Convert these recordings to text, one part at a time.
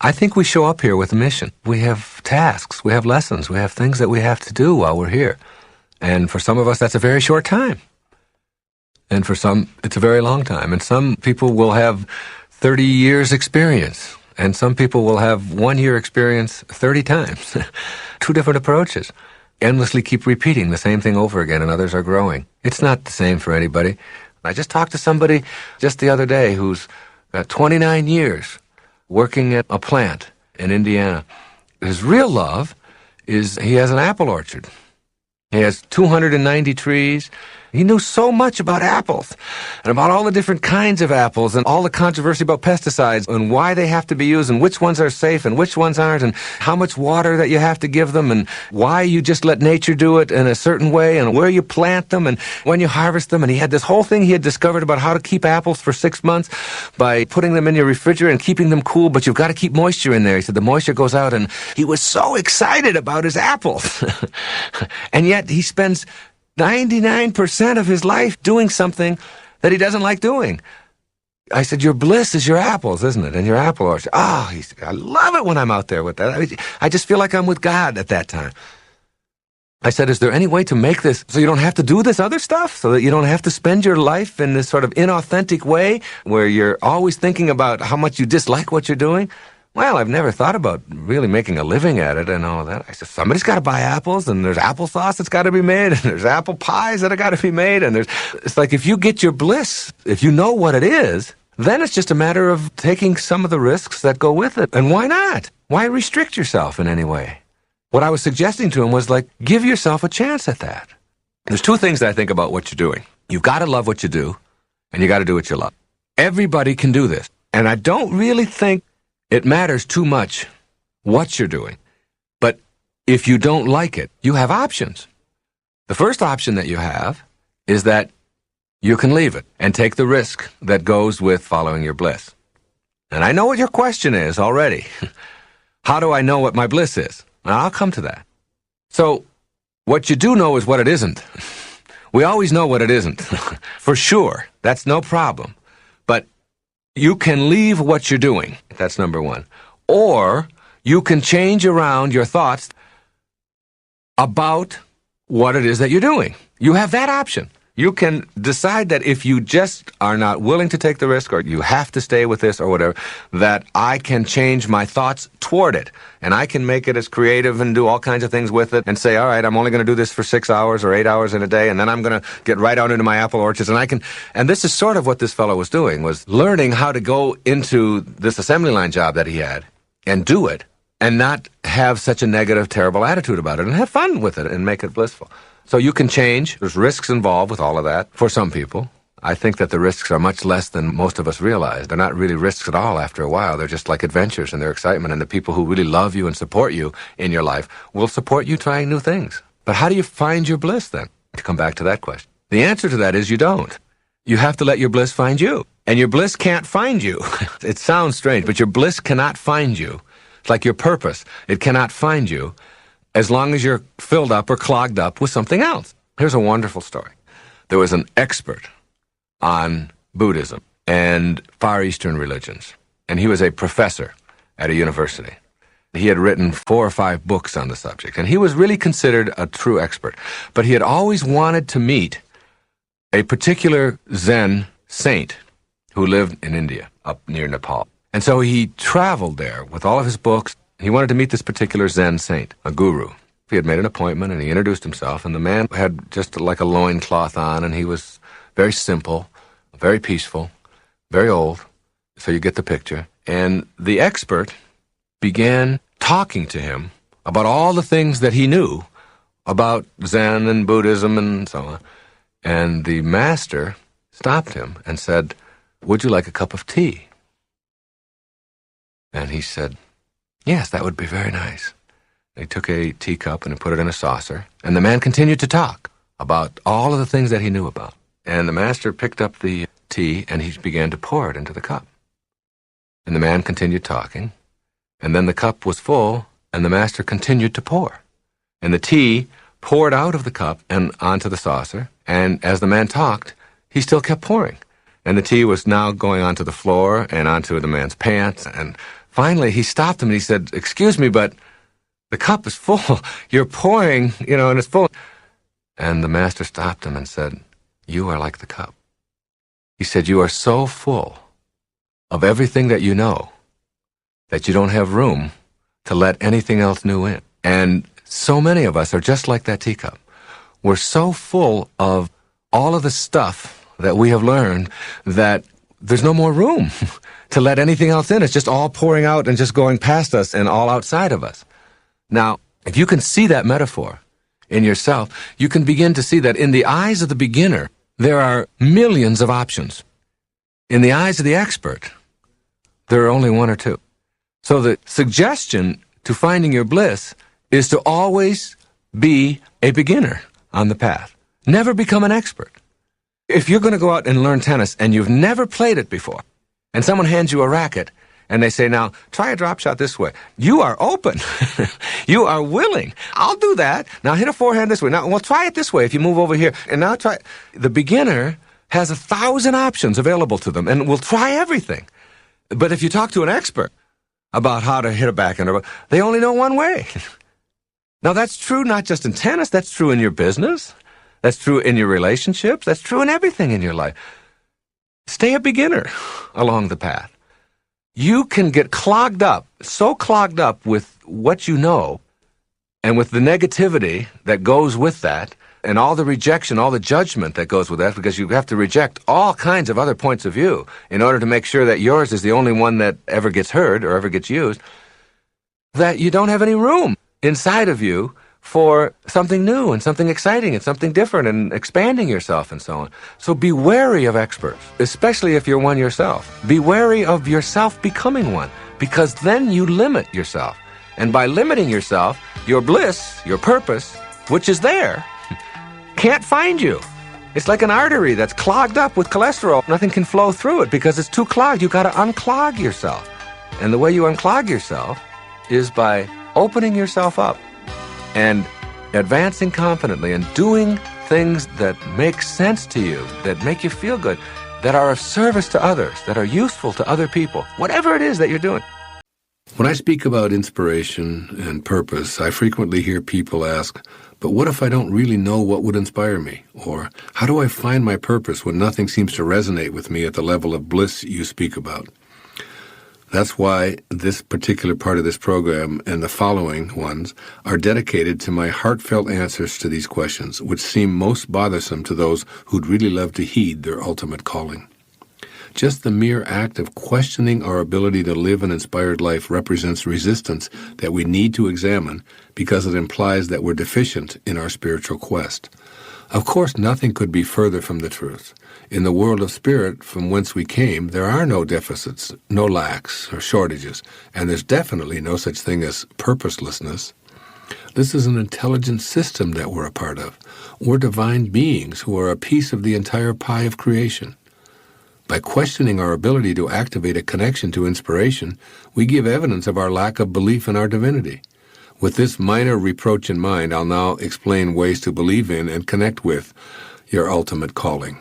I think we show up here with a mission. We have tasks, we have lessons, we have things that we have to do while we're here. And for some of us, that's a very short time. And for some, it's a very long time. And some people will have 30 years experience. And some people will have 1 year experience 30 times. Two different approaches. Endlessly keep repeating the same thing over again, and others are growing. It's not the same for anybody. I just talked to somebody just the other day who's got 29 years working at a plant in Indiana. His real love is he has an apple orchard. He has 290 trees. He knew so much about apples and about all the different kinds of apples and all the controversy about pesticides and why they have to be used and which ones are safe and which ones aren't and how much water that you have to give them and why you just let nature do it in a certain way and where you plant them and when you harvest them. And he had this whole thing he had discovered about how to keep apples for 6 months by putting them in your refrigerator and keeping them cool, but you've got to keep moisture in there. He said the moisture goes out, and he was so excited about his apples. And yet he spends 99% of his life doing something that he doesn't like doing. I said, your bliss is your apples, isn't it? And your apple orchard. Oh, he said, I love it when I'm out there with that. I just feel like I'm with God at that time. I said, is there any way to make this so you don't have to do this other stuff? So that you don't have to spend your life in this sort of inauthentic way where you're always thinking about how much you dislike what you're doing? Well, I've never thought about really making a living at it and all that. I said, somebody's got to buy apples, and there's applesauce that's got to be made, and there's apple pies that have got to be made, and it's like if you get your bliss, if you know what it is, then it's just a matter of taking some of the risks that go with it. And why not? Why restrict yourself in any way? What I was suggesting to him was like, give yourself a chance at that. There's two things that I think about what you're doing. You've got to love what you do, and you got to do what you love. Everybody can do this. And I don't really think it matters too much what you're doing. But if you don't like it, you have options. The first option that you have is that you can leave it and take the risk that goes with following your bliss. And I know what your question is already. How do I know what my bliss is? Well, I'll come to that. So what you do know is what it isn't. We always know what it isn't. For sure. That's no problem. But you can leave what you're doing. That's number one. Or you can change around your thoughts about what it is that you're doing. You have that option. You can decide that if you just are not willing to take the risk, or you have to stay with this or whatever, that I can change my thoughts toward it. And I can make it as creative and do all kinds of things with it and say, all right, I'm only going to do this for 6 hours or 8 hours in a day, and then I'm going to get right out into my apple orchards. And this is sort of what this fellow was doing, was learning how to go into this assembly line job that he had and do it and not have such a negative, terrible attitude about it and have fun with it and make it blissful. So you can change. There's risks involved with all of that for some people. I think that the risks are much less than most of us realize. They're not really risks at all after a while. They're just like adventures and their excitement. And the people who really love you and support you in your life will support you trying new things. But how do you find your bliss then? To come back to that question. The answer to that is you don't. You have to let your bliss find you. And your bliss can't find you. It sounds strange, but your bliss cannot find you. It's like your purpose. It cannot find you as long as you're filled up or clogged up with something else. Here's a wonderful story. There was an expert on Buddhism and Far Eastern religions, and he was a professor at a university. He had written 4 or 5 books on the subject, and he was really considered a true expert. But he had always wanted to meet a particular Zen saint who lived in India, up near Nepal. And so he traveled there with all of his books. He wanted to meet this particular Zen saint, a guru. He had made an appointment, and he introduced himself, and the man had just like a loincloth on, and he was very simple, very peaceful, very old, so you get the picture. And the expert began talking to him about all the things that he knew about Zen and Buddhism and so on. And the master stopped him and said, "Would you like a cup of tea?" And he said, "Yes, that would be very nice." He took a teacup and he put it in a saucer, and the man continued to talk about all of the things that he knew about. And the master picked up the tea and he began to pour it into the cup. And the man continued talking, and then the cup was full, and the master continued to pour. And the tea poured out of the cup and onto the saucer, and as the man talked, he still kept pouring. And the tea was now going onto the floor and onto the man's pants and finally he stopped him and he said, "Excuse me, but the cup is full. You're pouring, and it's full." And the master stopped him and said, "You are like the cup." He said, "You are so full of everything that you know that you don't have room to let anything else new in." And so many of us are just like that teacup. We're so full of all of the stuff that we have learned that there's no more room to let anything else in. It's just all pouring out and just going past us and all outside of us. Now, if you can see that metaphor in yourself, you can begin to see that in the eyes of the beginner, there are millions of options. In the eyes of the expert, there are only one or two. So the suggestion to finding your bliss is to always be a beginner on the path. Never become an expert. If you're going to go out and learn tennis and you've never played it before, and someone hands you a racket and they say, "Now, try a drop shot this way," you are open. You are willing. "I'll do that. Now hit a forehand this way. Now, well, try it this way if you move over here. And now try." The beginner has 1,000 options available to them and will try everything. But if you talk to an expert about how to hit a backhand, they only know one way. Now, that's true not just in tennis. That's true in your business. That's true in your relationships. That's true in everything in your life. Stay a beginner along the path. You can get clogged up, so clogged up with what you know and with the negativity that goes with that and all the rejection, all the judgment that goes with that, because you have to reject all kinds of other points of view in order to make sure that yours is the only one that ever gets heard or ever gets used, that you don't have any room inside of you for something new and something exciting and something different and expanding yourself and so on. So be wary of experts, especially if you're one yourself. Be wary of yourself becoming one, because then you limit yourself. And by limiting yourself, your bliss, your purpose, which is there, can't find you. It's like an artery that's clogged up with cholesterol. Nothing can flow through it because it's too clogged. You've got to unclog yourself. And the way you unclog yourself is by opening yourself up and advancing confidently and doing things that make sense to you, that make you feel good, that are of service to others, that are useful to other people, whatever it is that you're doing. When I speak about inspiration and purpose, I frequently hear people ask, "But what if I don't really know what would inspire me?" Or, "How do I find my purpose when nothing seems to resonate with me at the level of bliss you speak about?" That's why this particular part of this program and the following ones are dedicated to my heartfelt answers to these questions, which seem most bothersome to those who'd really love to heed their ultimate calling. Just the mere act of questioning our ability to live an inspired life represents resistance that we need to examine because it implies that we're deficient in our spiritual quest. Of course, nothing could be further from the truth. In the world of spirit from whence we came, there are no deficits, no lacks or shortages, and there's definitely no such thing as purposelessness. This is an intelligent system that we're a part of. We're divine beings who are a piece of the entire pie of creation. By questioning our ability to activate a connection to inspiration, we give evidence of our lack of belief in our divinity. With this minor reproach in mind, I'll now explain ways to believe in and connect with your ultimate calling.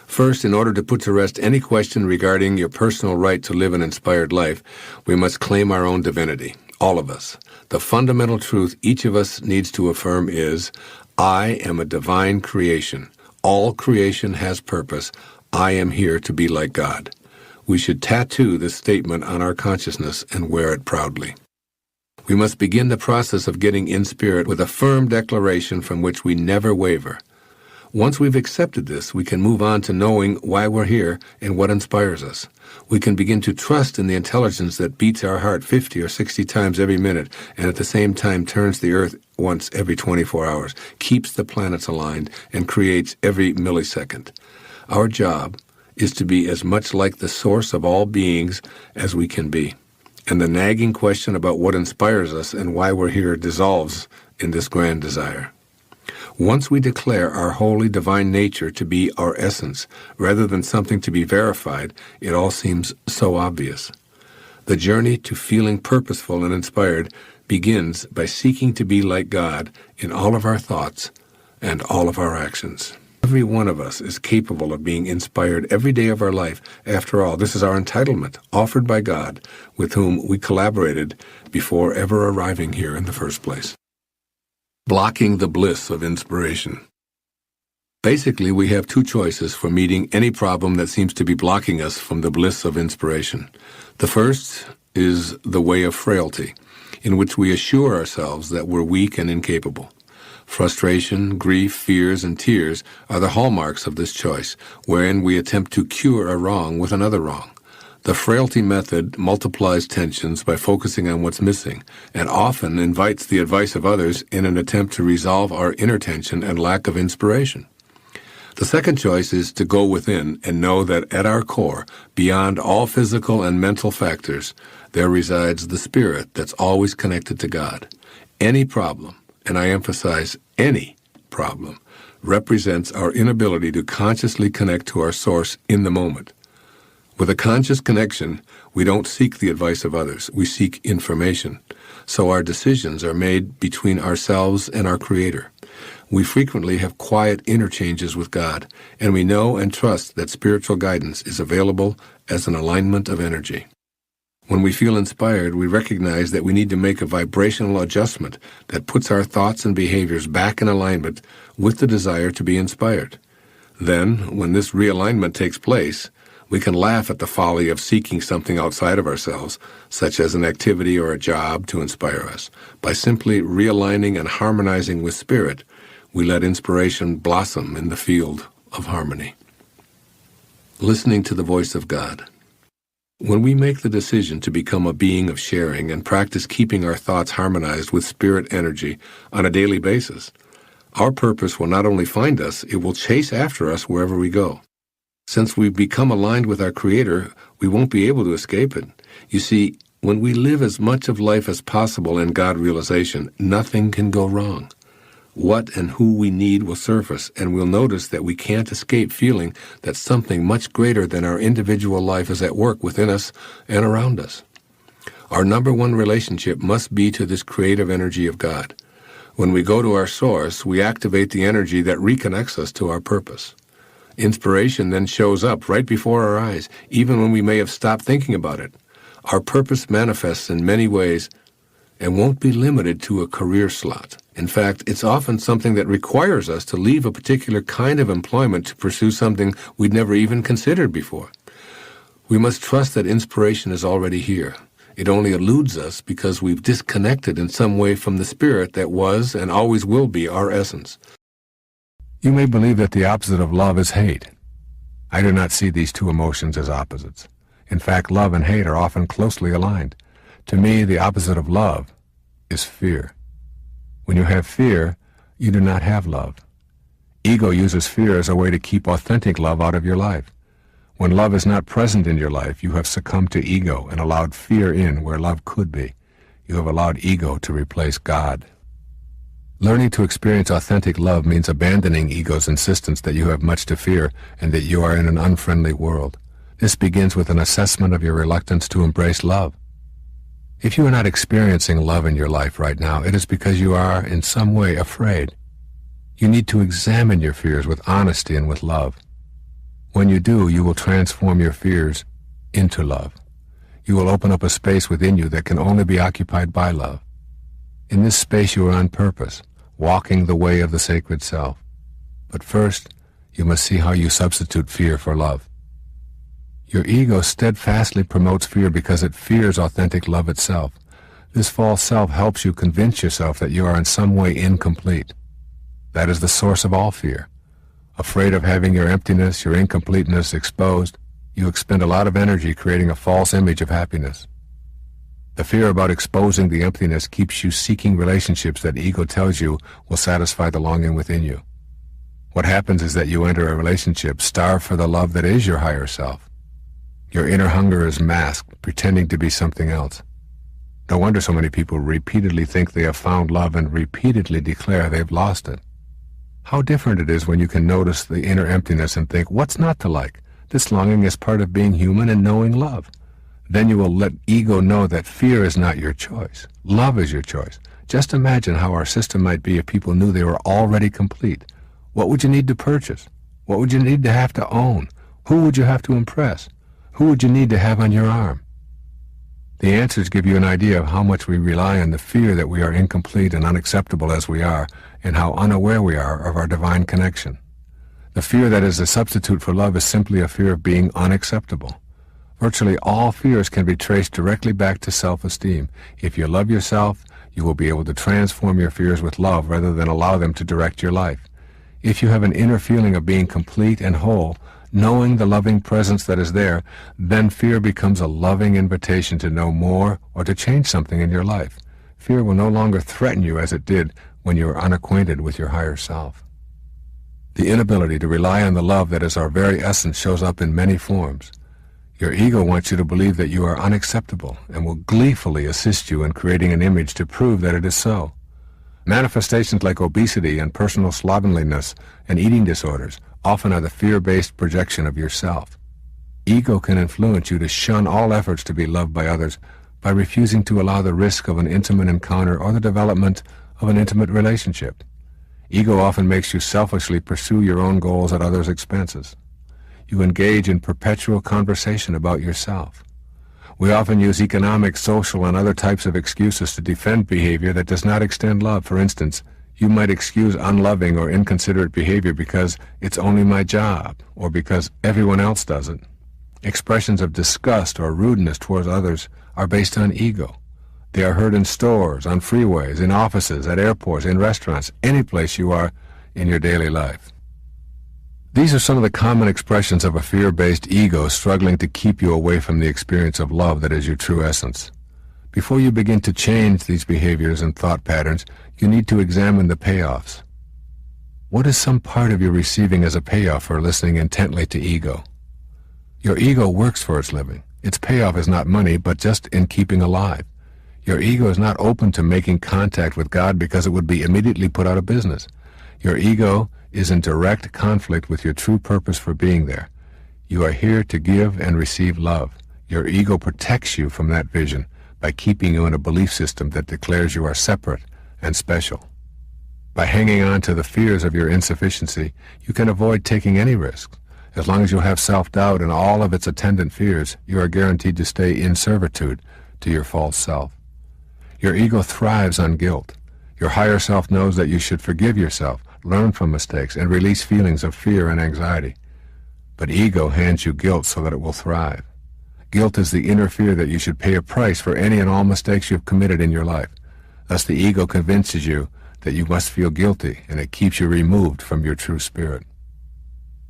First, in order to put to rest any question regarding your personal right to live an inspired life, we must claim our own divinity, all of us. The fundamental truth each of us needs to affirm is, "I am a divine creation. All creation has purpose. I am here to be like God." We should tattoo this statement on our consciousness and wear it proudly. We must begin the process of getting in spirit with a firm declaration from which we never waver. Once we've accepted this, we can move on to knowing why we're here and what inspires us. We can begin to trust in the intelligence that beats our heart 50 or 60 times every minute and at the same time turns the earth once every 24 hours, keeps the planets aligned, and creates every millisecond. Our job is to be as much like the source of all beings as we can be. And the nagging question about what inspires us and why we're here dissolves in this grand desire. Once we declare our holy divine nature to be our essence, rather than something to be verified, it all seems so obvious. The journey to feeling purposeful and inspired begins by seeking to be like God in all of our thoughts and all of our actions. Every one of us is capable of being inspired every day of our life. After all, this is our entitlement, offered by God, with whom we collaborated before ever arriving here in the first place. Blocking the bliss of inspiration. Basically, we have two choices for meeting any problem that seems to be blocking us from the bliss of inspiration. The first is the way of frailty, in which we assure ourselves that we're weak and incapable. Frustration, grief, fears, and tears are the hallmarks of this choice, wherein we attempt to cure a wrong with another wrong. The frailty method multiplies tensions by focusing on what's missing, and often invites the advice of others in an attempt to resolve our inner tension and lack of inspiration. The second choice is to go within and know that at our core, beyond all physical and mental factors, there resides the spirit that's always connected to God. Any problem, and I emphasize any problem, represents our inability to consciously connect to our source in the moment. With a conscious connection, we don't seek the advice of others, we seek information. So our decisions are made between ourselves and our Creator. We frequently have quiet interchanges with God, and we know and trust that spiritual guidance is available as an alignment of energy. When we feel inspired, we recognize that we need to make a vibrational adjustment that puts our thoughts and behaviors back in alignment with the desire to be inspired. Then, when this realignment takes place, we can laugh at the folly of seeking something outside of ourselves, such as an activity or a job, to inspire us. By simply realigning and harmonizing with Spirit, we let inspiration blossom in the field of harmony. Listening to the voice of God. When we make the decision to become a being of sharing and practice keeping our thoughts harmonized with spirit energy on a daily basis, our purpose will not only find us, it will chase after us wherever we go. Since we've become aligned with our Creator, we won't be able to escape it. You see, when we live as much of life as possible in God realization, nothing can go wrong. What and who we need will surface, and we'll notice that we can't escape feeling that something much greater than our individual life is at work within us and around us. Our number one relationship must be to this creative energy of God. When we go to our source, we activate the energy that reconnects us to our purpose. Inspiration then shows up right before our eyes, even when we may have stopped thinking about it. Our purpose manifests in many ways and won't be limited to a career slot. In fact, it's often something that requires us to leave a particular kind of employment to pursue something we'd never even considered before. We must trust that inspiration is already here. It only eludes us because we've disconnected in some way from the spirit that was and always will be our essence. You may believe that the opposite of love is hate. I do not see these two emotions as opposites. In fact, love and hate are often closely aligned. To me, the opposite of love is fear. When you have fear, you do not have love. Ego uses fear as a way to keep authentic love out of your life. When love is not present in your life, you have succumbed to ego and allowed fear in where love could be. You have allowed ego to replace God. Learning to experience authentic love means abandoning ego's insistence that you have much to fear and that you are in an unfriendly world. This begins with an assessment of your reluctance to embrace love. If you are not experiencing love in your life right now, it is because you are, in some way, afraid. You need to examine your fears with honesty and with love. When you do, you will transform your fears into love. You will open up a space within you that can only be occupied by love. In this space you are on purpose, walking the way of the sacred self. But first, you must see how you substitute fear for love. Your ego steadfastly promotes fear because it fears authentic love itself. This false self helps you convince yourself that you are in some way incomplete. That is the source of all fear. Afraid of having your emptiness, your incompleteness exposed, you expend a lot of energy creating a false image of happiness. The fear about exposing the emptiness keeps you seeking relationships that ego tells you will satisfy the longing within you. What happens is that you enter a relationship starved for the love that is your higher self. Your inner hunger is masked, pretending to be something else. No wonder so many people repeatedly think they have found love and repeatedly declare they've lost it. How different it is when you can notice the inner emptiness and think, what's not to like? This longing is part of being human and knowing love. Then you will let ego know that fear is not your choice. Love is your choice. Just imagine how our system might be if people knew they were already complete. What would you need to purchase? What would you need to have to own? Who would you have to impress? Who would you need to have on your arm? The answers give you an idea of how much we rely on the fear that we are incomplete and unacceptable as we are, and how unaware we are of our divine connection. The fear that is a substitute for love is simply a fear of being unacceptable. Virtually all fears can be traced directly back to self-esteem. If you love yourself, you will be able to transform your fears with love rather than allow them to direct your life. If you have an inner feeling of being complete and whole, knowing the loving presence that is there, then fear becomes a loving invitation to know more or to change something in your life. Fear will no longer threaten you as it did when you were unacquainted with your higher self. The inability to rely on the love that is our very essence shows up in many forms. Your ego wants you to believe that you are unacceptable and will gleefully assist you in creating an image to prove that it is so. Manifestations like obesity and personal slovenliness and eating disorders often are the fear-based projection of yourself. Ego can influence you to shun all efforts to be loved by others by refusing to allow the risk of an intimate encounter or the development of an intimate relationship. Ego often makes you selfishly pursue your own goals at others' expenses. You engage in perpetual conversation about yourself. We often use economic, social, and other types of excuses to defend behavior that does not extend love. For instance, you might excuse unloving or inconsiderate behavior because it's only my job, or because everyone else does it. Expressions of disgust or rudeness towards others are based on ego. They are heard in stores, on freeways, in offices, at airports, in restaurants, any place you are in your daily life. These are some of the common expressions of a fear-based ego struggling to keep you away from the experience of love that is your true essence. Before you begin to change these behaviors and thought patterns, you need to examine the payoffs. What is some part of you receiving as a payoff for listening intently to ego? Your ego works for its living. Its payoff is not money, but just in keeping alive. Your ego is not open to making contact with God because it would be immediately put out of business. Your ego is in direct conflict with your true purpose for being there. You are here to give and receive love. Your ego protects you from that vision by keeping you in a belief system that declares you are separate and special. By hanging on to the fears of your insufficiency, you can avoid taking any risks. As long as you have self-doubt and all of its attendant fears, you are guaranteed to stay in servitude to your false self. Your ego thrives on guilt. Your higher self knows that you should forgive yourself, learn from mistakes, and release feelings of fear and anxiety. But ego hands you guilt so that it will thrive. Guilt is the inner fear that you should pay a price for any and all mistakes you have committed in your life. Thus the ego convinces you that you must feel guilty, and it keeps you removed from your true spirit.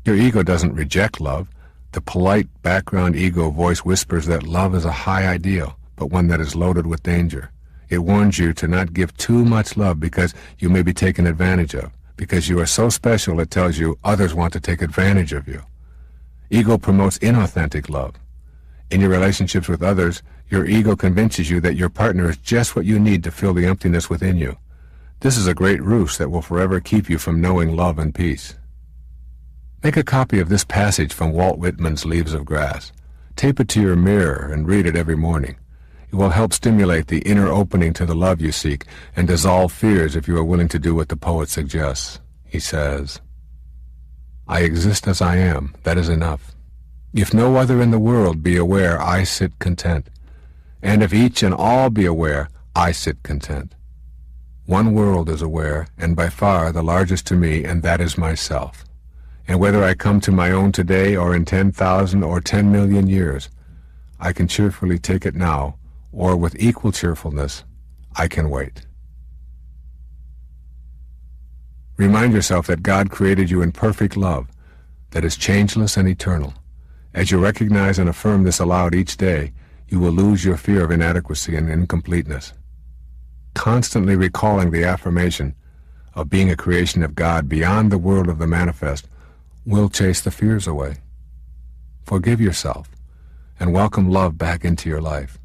Your ego doesn't reject love. The polite background ego voice whispers that love is a high ideal, but one that is loaded with danger. It warns you to not give too much love because you may be taken advantage of. Because you are so special, it tells you others want to take advantage of you. Ego promotes inauthentic love. In your relationships with others, your ego convinces you that your partner is just what you need to fill the emptiness within you. This is a great ruse that will forever keep you from knowing love and peace. Make a copy of this passage from Walt Whitman's Leaves of Grass. Tape it to your mirror and read it every morning. It will help stimulate the inner opening to the love you seek and dissolve fears if you are willing to do what the poet suggests. He says, "I exist as I am, that is enough. If no other in the world be aware, I sit content. And if each and all be aware, I sit content. One world is aware, and by far the largest to me, and that is myself. And whether I come to my own today or in 10,000 or 10 million years, I can cheerfully take it now, or with equal cheerfulness, I can wait." Remind yourself that God created you in perfect love, that is changeless and eternal. As you recognize and affirm this aloud each day, you will lose your fear of inadequacy and incompleteness. Constantly recalling the affirmation of being a creation of God beyond the world of the manifest will chase the fears away. Forgive yourself and welcome love back into your life.